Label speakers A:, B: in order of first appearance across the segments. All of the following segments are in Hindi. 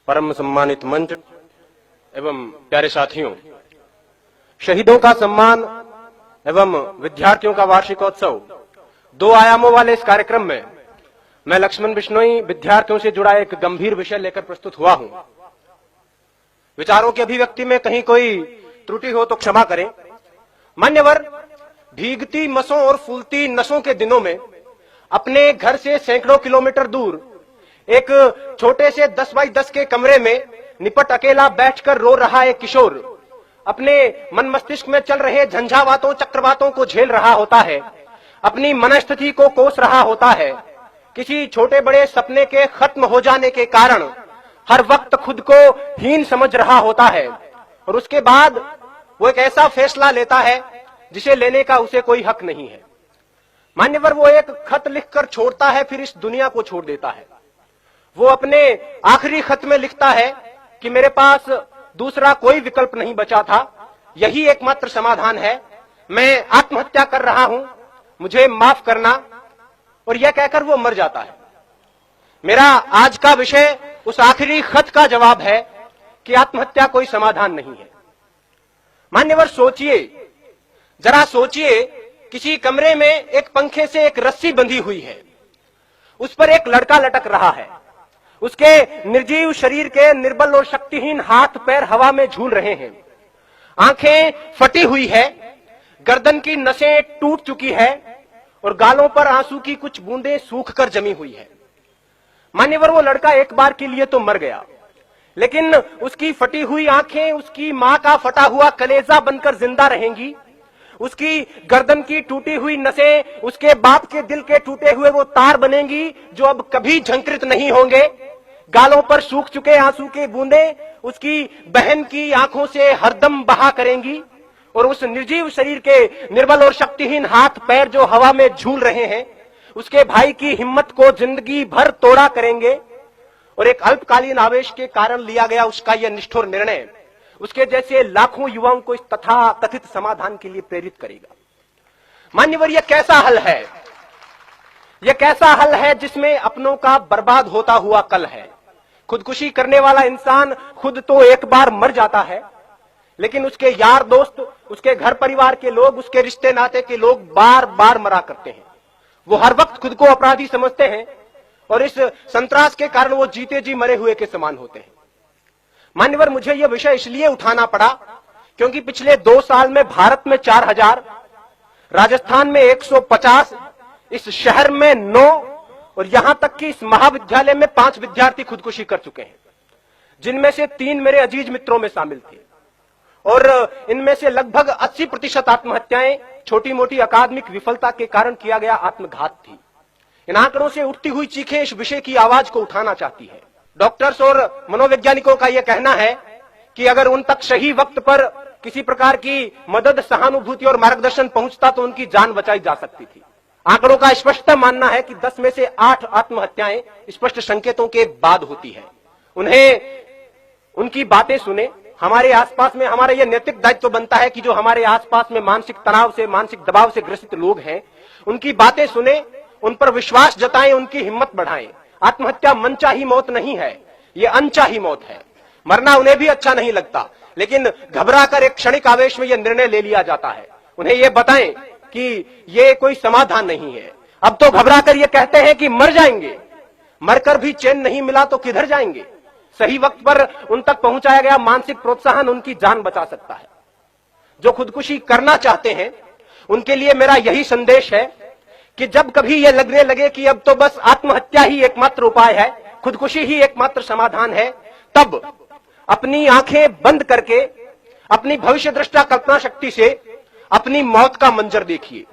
A: परम सम्मानित मंच एवं प्यारे साथियों, शहीदों का सम्मान एवं विद्यार्थियों का वार्षिकोत्सव दो आयामों वाले इस कार्यक्रम में मैं लक्ष्मण बिश्नोई विद्यार्थियों से जुड़ा एक गंभीर विषय लेकर प्रस्तुत हुआ हूं। विचारों की अभिव्यक्ति में कहीं कोई त्रुटि हो तो क्षमा करें। मान्यवर, भीगती मसों और फूलती नसों के दिनों में अपने घर से सैकड़ों किलोमीटर दूर एक छोटे से 10 बाई 10 के कमरे में निपट अकेला बैठकर रो रहा एक किशोर अपने मन मस्तिष्क में चल रहे झंझावातों चक्रवातों को झेल रहा होता है, अपनी मनस्थिति को कोस रहा होता है। किसी छोटे बड़े सपने के खत्म हो जाने के कारण हर वक्त खुद को हीन समझ रहा होता है और उसके बाद वो एक ऐसा फैसला लेता है जिसे लेने का उसे कोई हक नहीं है। मान्यवर, वो एक खत लिखकर छोड़ता है, फिर इस दुनिया को छोड़ देता है। वो अपने आखिरी खत में लिखता है कि मेरे पास दूसरा कोई विकल्प नहीं बचा था, यही एकमात्र समाधान है, मैं आत्महत्या कर रहा हूं, मुझे माफ करना। और यह कहकर वो मर जाता है। मेरा आज का विषय उस आखिरी खत का जवाब है कि आत्महत्या कोई समाधान नहीं है। मान्यवर, सोचिए, जरा सोचिए, किसी कमरे में एक पंखे से एक रस्सी बंधी हुई है, उस पर एक लड़का लटक रहा है, उसके निर्जीव शरीर के निर्बल और शक्तिहीन हाथ पैर हवा में झूल रहे हैं, आंखें फटी हुई है, गर्दन की नसें टूट चुकी है और गालों पर आंसू की कुछ बूंदें सूखकर जमी हुई है। मान्यवर, वो लड़का एक बार के लिए तो मर गया, लेकिन उसकी फटी हुई आंखें उसकी मां का फटा हुआ कलेजा बनकर जिंदा रहेंगी। उसकी गर्दन की टूटी हुई नसें उसके बाप के दिल के टूटे हुए वो तार बनेंगी जो अब कभी झंकृत नहीं होंगे। गालों पर सूख चुके आंसू के बूंदें उसकी बहन की आंखों से हरदम बहा करेंगी और उस निर्जीव शरीर के निर्बल और शक्तिहीन हाथ पैर जो हवा में झूल रहे हैं उसके भाई की हिम्मत को जिंदगी भर तोड़ा करेंगे। और एक अल्पकालीन आवेश के कारण लिया गया उसका यह निष्ठुर निर्णय उसके जैसे लाखों युवाओं को इस तथा कथित समाधान के लिए प्रेरित करेगा। मान्यवर, यह कैसा हल है? यह कैसा हल है जिसमें अपनों का बर्बाद होता हुआ कल है। खुदकुशी करने वाला इंसान खुद तो एक बार मर जाता है, लेकिन उसके यार दोस्त, उसके घर परिवार के लोग, उसके रिश्ते नाते के लोग बार बार मरा करते हैं। वो हर वक्त खुद को अपराधी समझते हैं और इस संतरास के कारण वो जीते जी मरे हुए के समान होते हैं। मान्यवर, मुझे यह विषय इसलिए उठाना पड़ा क्योंकि पिछले 2 साल में भारत में 4000, राजस्थान में 150, इस शहर में 9 और यहां तक कि इस महाविद्यालय में 5 विद्यार्थी खुदकुशी कर चुके हैं, जिनमें से 3 मेरे अजीज मित्रों में शामिल थे। और इनमें से लगभग 80% आत्महत्याएं छोटी मोटी अकादमिक विफलता के कारण किया गया आत्मघात थी। इन आंकड़ों से उठती हुई चीखें इस विषय की आवाज को उठाना चाहती है। डॉक्टर्स और मनोवैज्ञानिकों का यह कहना है कि अगर उन तक सही वक्त पर किसी प्रकार की मदद, सहानुभूति और मार्गदर्शन पहुंचता तो उनकी जान बचाई जा सकती थी। आंकड़ों का स्पष्ट मानना है कि 10 में से 8 आत्महत्याएं स्पष्ट संकेतों के बाद होती है। उन्हें उनकी बातें सुने। हमारे आसपास में हमारा यह नैतिक दायित्व बनता है कि जो हमारे आसपास में मानसिक तनाव से, मानसिक दबाव से ग्रसित लोग हैं, उनकी बातें सुने, उन पर विश्वास जताएं, उनकी हिम्मत बढ़ाएं। आत्महत्या मनचाही मौत नहीं है, यह अनचाही मौत है। मरना उन्हें भी अच्छा नहीं लगता, लेकिन घबराकर एक क्षणिक आवेश में यह निर्णय ले लिया जाता है। उन्हें यह बताएं कि यह कोई समाधान नहीं है। अब तो घबराकर यह कहते हैं कि मर जाएंगे, मरकर भी चैन नहीं मिला तो किधर जाएंगे। सही वक्त पर उन तक पहुंचाया गया मानसिक प्रोत्साहन उनकी जान बचा सकता है। जो खुदकुशी करना चाहते हैं उनके लिए मेरा यही संदेश है कि जब कभी यह लगने लगे कि अब तो बस आत्महत्या ही एकमात्र उपाय है, खुदकुशी ही एकमात्र समाधान है, तब अपनी आंखें बंद करके अपनी भविष्य दृष्टा कल्पना शक्ति से अपनी मौत का मंजर देखिए।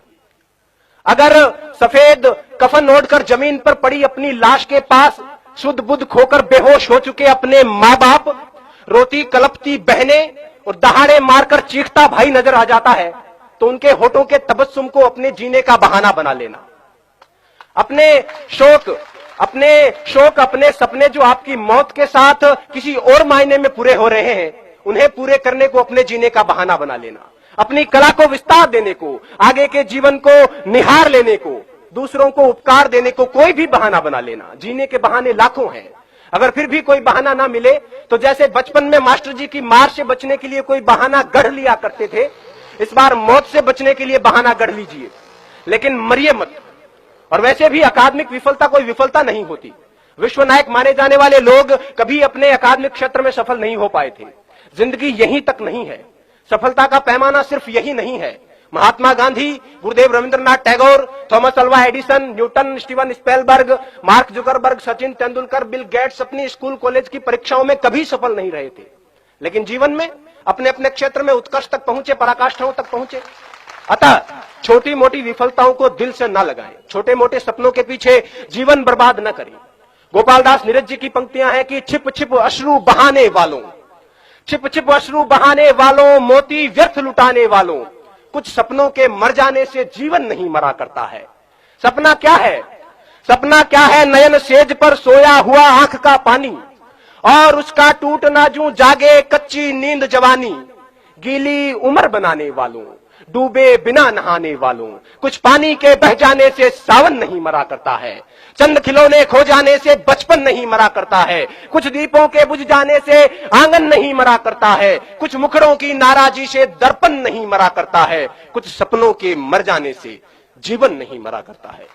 A: अगर सफेद कफन ओढ़कर जमीन पर पड़ी अपनी लाश के पास शुद्ध बुद्ध खोकर बेहोश हो चुके अपने मां बाप, रोती कलपती बहनें और दहाड़े मारकर चीखता भाई नजर आ जाता है तो उनके होठों के तबस्सुम को अपने जीने का बहाना बना लेना। अपने शोक, अपने सपने जो आपकी मौत के साथ किसी और मायने में पूरे हो रहे हैं, उन्हें पूरे करने को अपने जीने का बहाना बना लेना। अपनी कला को विस्तार देने को, आगे के जीवन को निहार लेने को, दूसरों को उपकार देने को कोई भी बहाना बना लेना। जीने के बहाने लाखों हैं। अगर फिर भी कोई बहाना ना मिले तो जैसे बचपन में मास्टर जी की मार से बचने के लिए कोई बहाना गढ़ लिया करते थे, इस बार मौत से बचने के लिए बहाना गढ़ लीजिए, लेकिन मरिए मत। और वैसे भी अकादमिक विफलता कोई विफलता नहीं होती। विश्व नायक माने जाने वाले लोग कभी अपने अकादमिक क्षेत्र में सफल नहीं हो पाए थे। जिंदगी यहीं तक नहीं है, सफलता का पैमाना सिर्फ यही नहीं है। Mahatma Gandhi, Gurudev Rabindranath Tagore, Thomas Alva Edison, Newton, Steven Spielberg, Mark Zuckerberg, Sachin Tendulkar, Bill Gates अपनी स्कूल कॉलेज की परीक्षाओं में कभी सफल नहीं रहे थे, लेकिन जीवन में अपने अपने क्षेत्र में उत्कर्ष तक पहुंचे, पराकाष्ठाओं तक पहुंचे। अतः छोटी मोटी विफलताओं को दिल से न लगाएं, छोटे मोटे सपनों के पीछे जीवन बर्बाद न करें। गोपाल दास नीरज जी की पंक्तियां हैं कि छिप छिप अश्रु बहाने वालों, छिप छिप अश्रु बहाने वालों, मोती व्यर्थ लुटाने वालों, कुछ सपनों के मर जाने से जीवन नहीं मरा करता है। सपना क्या है? सपना क्या है? नयन सेज पर सोया हुआ आंख का पानी, और उसका टूटना जूं जागे कच्ची नींद जवानी। गीली उम्र बनाने वालों, डूबे बिना नहाने वालों, कुछ पानी के बह जाने से सावन नहीं मरा करता है। चंद खिलौने खो जाने से बचपन नहीं मरा करता है। कुछ दीपों के बुझ जाने से आंगन नहीं मरा करता है। कुछ मुखड़ों की नाराजी से दर्पण नहीं मरा करता है। कुछ सपनों के मर जाने से जीवन नहीं मरा करता है।